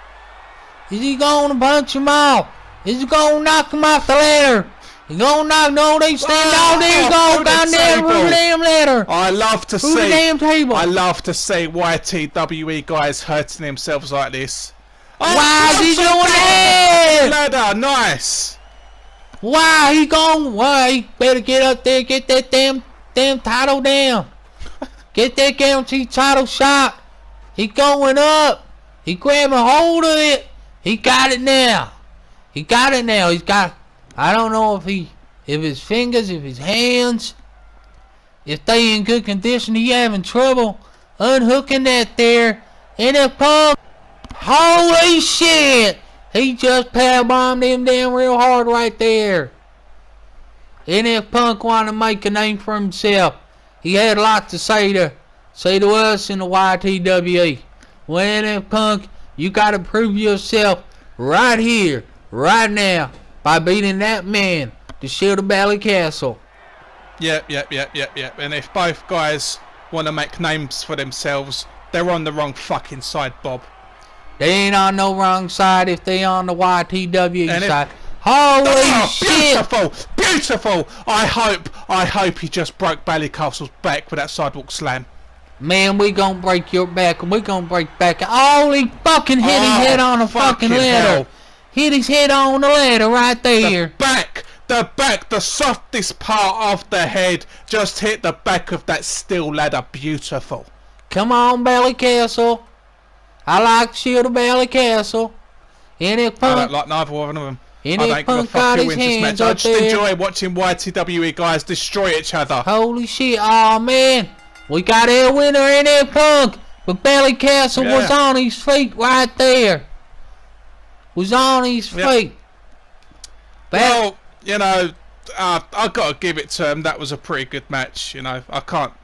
Is he gonna punch him off? Is he gonna knock him off the ladder? He gonna knock? No, they stand out there. Go down there through the damn ladder. I love to through see. The damn table. I love to see YTWE guys hurting themselves like this. Why is he doing that? Ladder, nice. Why he going? Why he better get up there, get that damn title down. Get that guaranteed title shot. He going up. He grabbing hold of it. He got it now. He got it now. He's got. I don't know if his fingers, if his hands, if they in good condition. He having trouble unhooking that there. NFPunk. Holy shit! He just power bombed him down real hard right there. NFPunk wanted to make a name for himself. He had a lot to say to us in the YTWE. Well, NFPunk, you gotta prove yourself right here, right now, by beating that man, the Shield of Ballycastle. Yep. And if both guys want to make names for themselves, they're on the wrong fucking side, Bob. They ain't on no wrong side if they on the YTWE side. Holy shit! Beautiful! I hope he just broke Ballycastle's back with that sidewalk slam. Man, we gonna break your back and we gonna break back. Oh, he fucking hit his head on the fucking ladder. Hell. Hit his head on the ladder right there. The back, the softest part of the head just hit the back of that steel ladder. Beautiful. Come on, Ballycastle. I like Shield of Ballycastle. NFPunk. I don't like neither one of them. I don't give a NFPunk fuck got who his wins this hands match. I up just there. enjoy watching YTWE guys destroy each other. Holy shit. Oh, man. We got a winner, NFPunk. But Ballycastle was on his feet right there. Was on his feet. Well, you know, I gotta give it to him. That was a pretty good match. You know, I can't.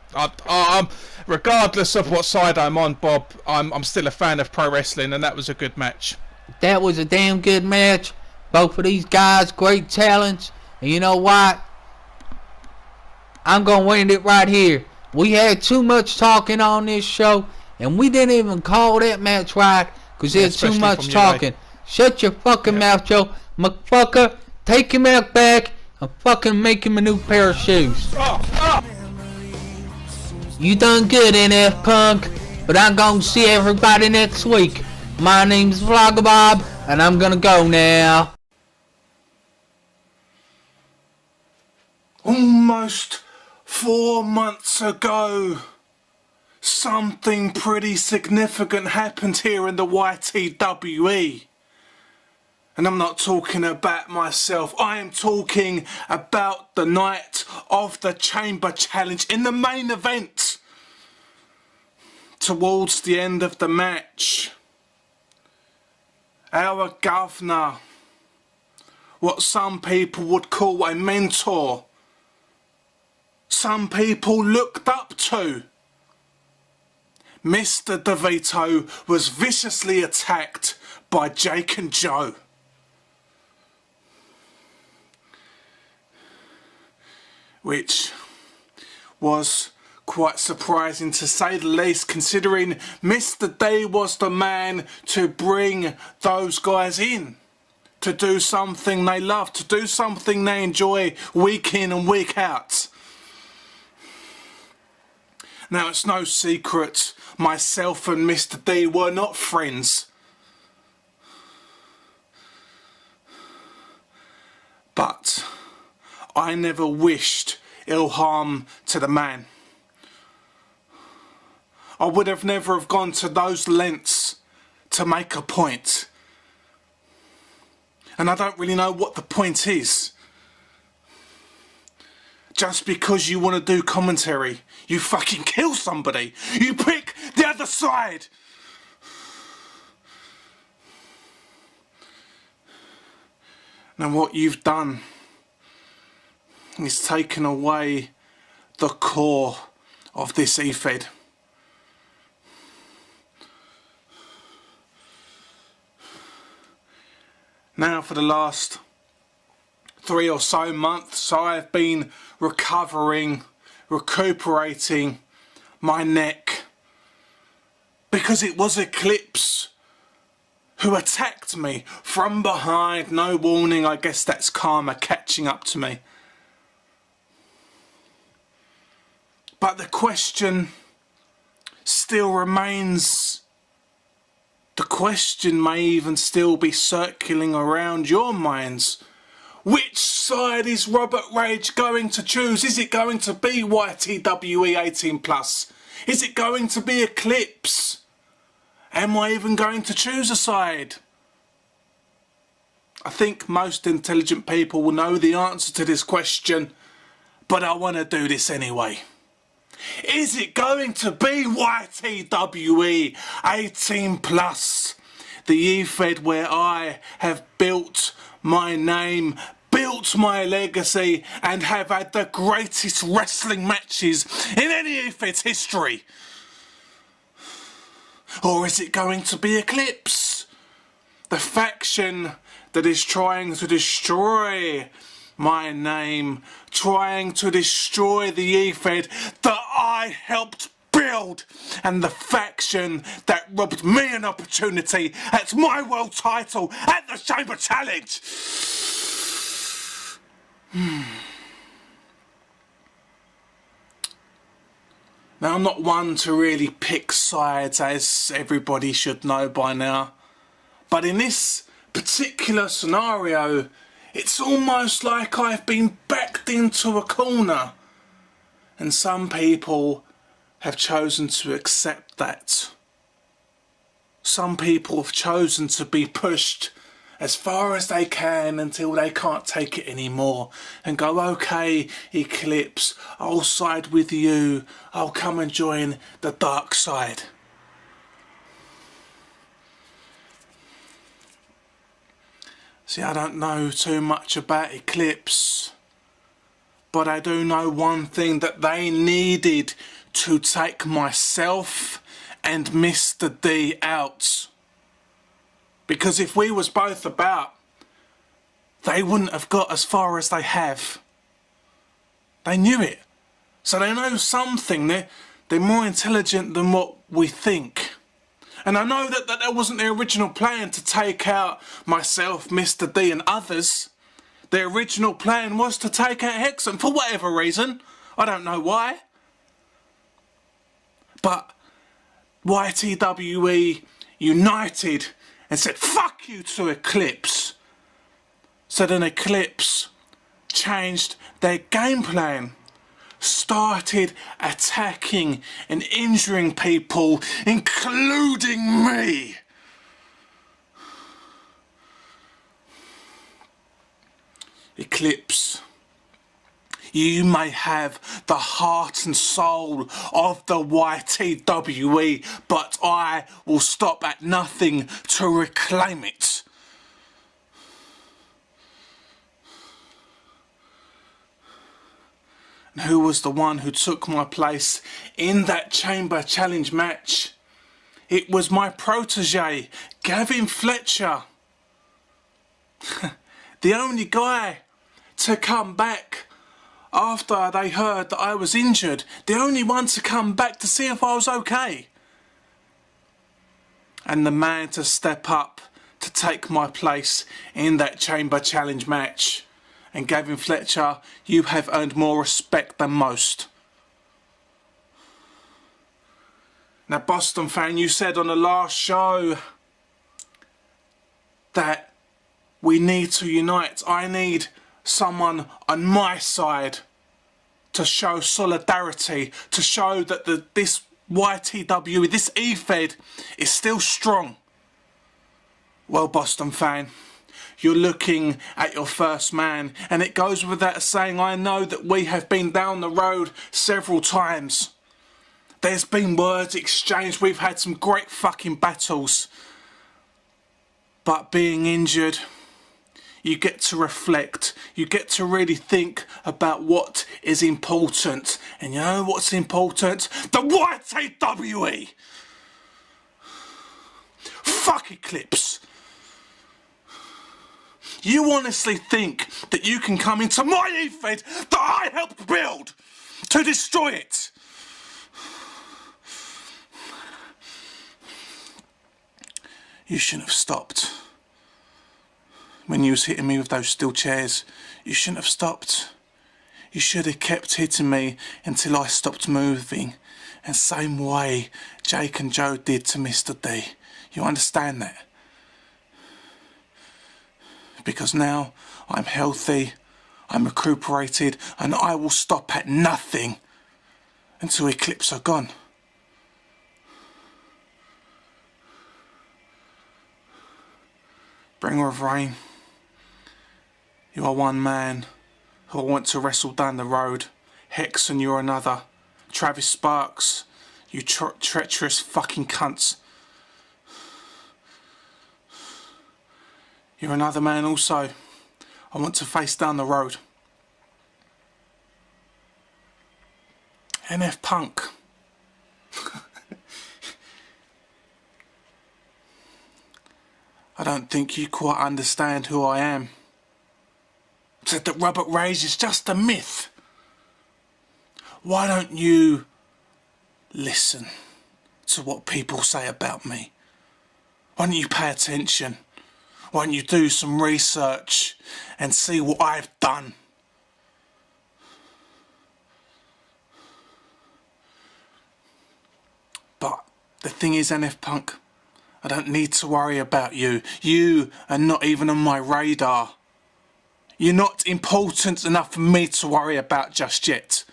I'm regardless of what side I'm on, Bob. I'm still a fan of pro wrestling, and that was a good match. That was a damn good match. Both of these guys, great talents. And you know what? I'm gonna end it right here. We had too much talking on this show, and we didn't even call that match right because there's too much talking. Shut your fucking mouth, Joe. Motherfucker, take him out back and fucking make him a new pair of shoes. You done good, NFPunk, but I'm gonna see everybody next week. My name's Vlogger Bob, and I'm gonna go now. Almost 4 months ago, something pretty significant happened here in the YTWE. And I'm not talking about myself, I am talking about the night of the Chamber Challenge in the main event. Towards the end of the match, our governor, what some people would call a mentor, some people looked up to, Mr. DeVito, was viciously attacked by Jake and Joe. Which was Quite surprising to say the least, considering Mr. D was the man to bring those guys in, to do something they love, to do something they enjoy week in and week out. Now, it's no secret, myself and Mr. D were not friends. But I never wished ill harm to the man. I would have never have gone to those lengths to make a point. And I don't really know what the point is. Just because you want to do commentary, you fucking kill somebody. You pick the other side. Now what you've done is taken away the core of this e-fed. Now for the last 3 or so months I've been recuperating my neck, because it was Eclipse who attacked me from behind, no warning. I guess that's karma catching up to me. But the question still remains. The question may even still be circling around your minds. Which side is Robert Rage going to choose? Is it going to be YTWE 18+? Is it going to be Eclipse? Am I even going to choose a side? I think most intelligent people will know the answer to this question, but I want to do this anyway. Is it going to be YTWE 18+? The e-fed where I have built my name, built my legacy, and have had the greatest wrestling matches in any e-fed's history? Or is it going to be Eclipse? The faction that is trying to destroy my name, trying to destroy the e-fed that I helped build, and the faction that robbed me an opportunity at my world title at the Chamber Challenge. Now, I'm not one to really pick sides, as everybody should know by now, but in this particular scenario, it's almost like I've been backed into a corner, and some people have chosen to accept that. Some people have chosen to be pushed as far as they can until they can't take it anymore and go, okay, Eclipse, I'll side with you, I'll come and join the dark side. See, I don't know too much about Eclipse, but I do know one thing, that they needed to take myself and Mr. D out. Because if we was both about, they wouldn't have got as far as they have. They knew it. So they know something. They're more intelligent than what we think. And I know that wasn't the original plan to take out myself, Mr. D and others. The original plan was to take out Hexen for whatever reason. I don't know why. But YTWE united and said, fuck you to Eclipse. So then Eclipse changed their game plan, started attacking and injuring people, including me. Eclipse, you may have the heart and soul of the YTWE, but I will stop at nothing to reclaim it. And who was the one who took my place in that Chamber Challenge match? It was my protege, Gavin Fletcher. The only guy to come back after they heard that I was injured, the only one to come back to see if I was okay. And the man to step up to take my place in that Chamber Challenge match. And Gavin Fletcher, you have earned more respect than most. Now, Boston fan, you said on the last show that we need to unite. I need someone on my side to show solidarity, to show that this YTWE, this E-Fed is still strong. Well, Boston fan, you're looking at your first man, and it goes without saying, I know that we have been down the road several times. There's been words exchanged, we've had some great fucking battles. But being injured, you get to reflect, you get to really think about what is important. And you know what's important? The YTWE! Fuck Eclipse! You honestly think that you can come into my E-Fed that I helped build to destroy it? You shouldn't have stopped. When you was hitting me with those steel chairs, you shouldn't have stopped. You should have kept hitting me until I stopped moving. And same way Jake and Joe did to Mr. D. You understand that? Because now I'm healthy, I'm recuperated, and I will stop at nothing until Eclipse are gone. Bringer of Rain, you are one man who I want to wrestle down the road. Hexen, you're another. Travis Sparks, you treacherous fucking cunts. You're another man also I want to face down the road. NFPunk. I don't think you quite understand who I am. Said that Robert Rage is just a myth. Why don't you listen to what people say about me? Why don't you pay attention? Why don't you do some research and see what I've done? But the thing is, NFPunk, I don't need to worry about you. You are not even on my radar. You're not important enough for me to worry about just yet.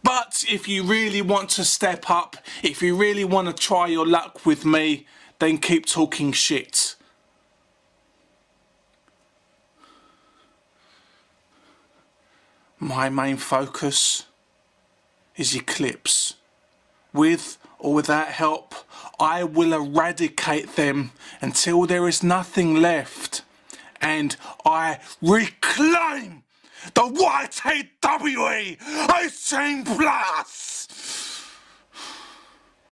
But if you really want to step up, if you really want to try your luck with me, then keep talking shit. My main focus is Eclipse. With or without help, I will eradicate them until there is nothing left. And I reclaim the YTWE 18+!